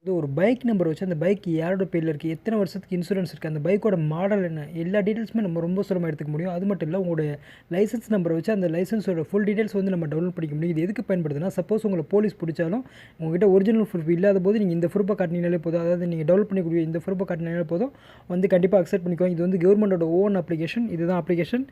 இது ஒரு bike number வச்சு அந்த பைக் யாரோட பேரில் இருக்குது, எத்தனை வருஷத்துக்கு இன்சூரன்ஸ் இருக்குது, அந்த பைக்கோட மாடல் என்ன, எல்லா டீட்டெயில்ஸுமே நம்ம ரொம்ப சுலமாக எடுத்துக்க முடியும். அது மட்டும் இல்லை, உங்களுடைய லைசன்ஸ் நம்பரை வச்சு அந்த லைசன்ஸோட ஃபுல் டீட்டெயில்ஸ் வந்து நம்ம டவுன்லோட் பண்ணிக்க முடியும். இது எதுக்கு பயன்படுதுன்னா, சப்போஸ் உங்களை போலீஸ் பிடிச்சாலும் உங்கள்கிட்ட ஒரிஜினல் ப்ரூஃப் இல்லாத போது நீங்கள் இந்த ப்ரூஃபை காட்டினாலே போதும், அதாவது நீங்கள் டெவலப் பண்ணிக்கூடிய இந்த ப்ரூஃபை காட்டினாலே போதும், வந்து கண்டிப்பாக அக்செப்ட் பண்ணிக்குவாங்க. இது வந்து கவர்மெண்டோட ஓன் அப்ளிகேஷன். இதுதான் அப்ளிகேஷன்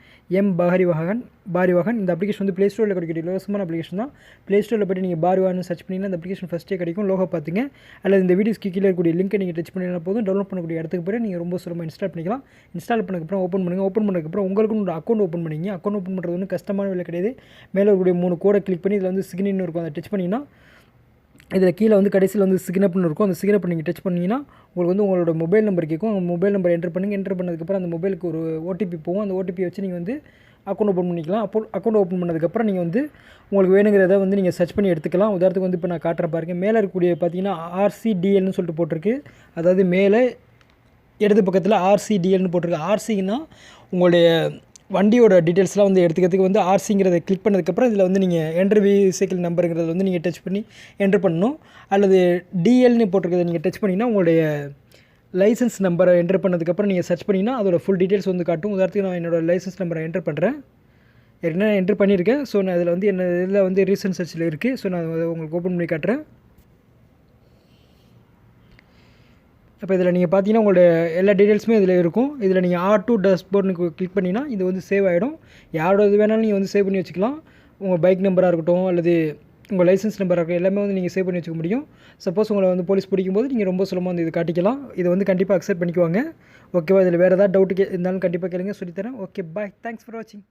பாரிவாகன். இந்த அப்ளிகேஷன் வந்து ப்ளே ஸ்டோரில் கிடைக்கிற இலவசமான அப்ளிகேஷன் தான். ப்ளே ஸ்டோரில் போய்ட்டு நீங்கள் பாரிவாகன் சர்ச் பண்ணிங்கன்னா அந்த அப்ளிகேஷன் ஃபஸ்ட்டே கிடைக்கும். லோகோ பார்த்துங்க, அல்லது இந்த வீடியோஸ்க்கு கீழே இருக்கக்கூடிய லிங்க்கை நீங்கள் டச் பண்ணினா போதும், டவுன்லோட் பண்ணக்கூடிய இடத்துக்கு போய் நீங்கள் ரொம்ப சுலமாக இன்ஸ்டால் பண்ணிக்கலாம். இன்ஸ்டால் பண்ணதுக்கப்புறம் ஓப்பன் பண்ணுங்கள். ஓப்பன் பண்ணதுக்கப்புறம் உங்களுக்கும் ஒரு அக்கௌண்ட் ஓப்பன் பண்ணிங்க. அக்கௌண்ட் ஓப்பன் பண்ணுறது ஒன்றும் கஷ்டமான வேலை கிடையாது. மேலே இருக்கக்கூடிய 3 கோடை கிளிக் பண்ணி இதில் வந்து சிக்னப்னு இருக்கும், அதை டச் பண்ணிங்கன்னா இதில் கீழே வந்து கடைசியில் வந்து சிக்னப்னு இருக்கும். அந்த சிக்னப் நீங்கள் டச் பண்ணிங்கன்னா உங்களுக்கு வந்து உங்களோட மொபைல் நம்பர் கேட்கும். உங்கள் மொபைல் நம்பர் என்ட்ரு பண்ணுங்கள். என்ட்ரு பண்ணதுக்கப்புறம் அந்த மொபைலுக்கு ஒரு ஓடிபி போகும். அந்த ஓடிபி வச்சு நீங்கள் வந்து அக்கௌண்ட் ஓப்பன் பண்ணிக்கலாம். அக்கௌண்ட் ஓப்பன் பண்ணதுக்கப்புறம் நீங்கள் வந்து உங்களுக்கு வேணுங்கிறத வந்து நீங்கள் சர்ச் பண்ணி எடுத்துக்கலாம். உதாரணத்துக்கு வந்து இப்போ நான் காட்டுறேன் பாருங்க. மேலே இருக்கக்கூடிய பார்த்தீங்கன்னா RCDLன்னு சொல்லிட்டு போட்டிருக்கு. அதாவது மேலே இடது பக்கத்தில் RCDLன்னு போட்டிருக்கு. RCன்னா உங்களுடைய வண்டியோட டீட்டெயில்ஸ்லாம் வந்து எடுத்துக்கிறதுக்கு வந்து RCங்கிறத கிளிக் பண்ணதுக்கப்புறம் இதில் வந்து நீங்கள் என்ட்ரு வெஹிக்கிள் நம்பருங்கிறத வந்து நீங்கள் டச் பண்ணி என்ட்ரு பண்ணணும். அல்லது DLன்னு போட்டிருக்கிறத நீங்கள் டச் பண்ணிங்கன்னா உங்களுடைய லைசன்ஸ் நம்பரை என்ட்ரு பண்ணதுக்கப்புறம் நீங்கள் சர்ச் பண்ணிங்கன்னா அதோட ஃபுல் டீட்டெயில்ஸ் வந்து காட்டும். உதாரணத்துக்கு நான் என்னோடய லைசன்ஸ் நம்பரை என்ட்ரு பண்ணுறேன். ஏற்கனவே என்ட்ரு பண்ணியிருக்கேன். ஸோ நான் இதில் வந்து என்ன இதில் வந்து ரீசன்ட் சர்ச்சில் இருக்குது. ஸோ நான் உங்களுக்கு ஓப்பன் பண்ணி காட்டுறேன். அப்போ இதில் நீங்கள் பார்த்தீங்கன்னா உங்களோட எல்லா டீட்டெயில்ஸுமே இதில் இருக்கும். இதில் நீங்கள் R2 டேஷ்போர்ட்னு கிளிக் பண்ணிங்கன்னா இது வந்து சேவ் ஆகிடும். யாரோட இது வேணாலும் நீங்கள் வந்து சேவ் பண்ணி வச்சுக்கலாம். உங்கள் பைக் நம்பராக இருக்கட்டும், அல்லது உங்கள் லைசன்ஸ் நம்பராக இருக்கட்டும், எல்லாமே வந்து நீங்கள் சேவ் பண்ணி வச்சுக்க முடியும். சப்போஸ் உங்களை வந்து போலீஸ் பிடிக்கும்போது நீங்கள் ரொம்ப சுலமாக வந்து இது காட்டிக்கலாம். இதை வந்து கண்டிப்பாக அக்செப்ட் பண்ணிக்குவாங்க. ஓகேவா? இதில் வேறு ஏதாவது டவுட்டு இருந்தாலும் கண்டிப்பாக கேளுங்க, சொல்லித்தரேன். Okay, bye. தேங்க்ஸ் ஃபார் வாட்சிங்.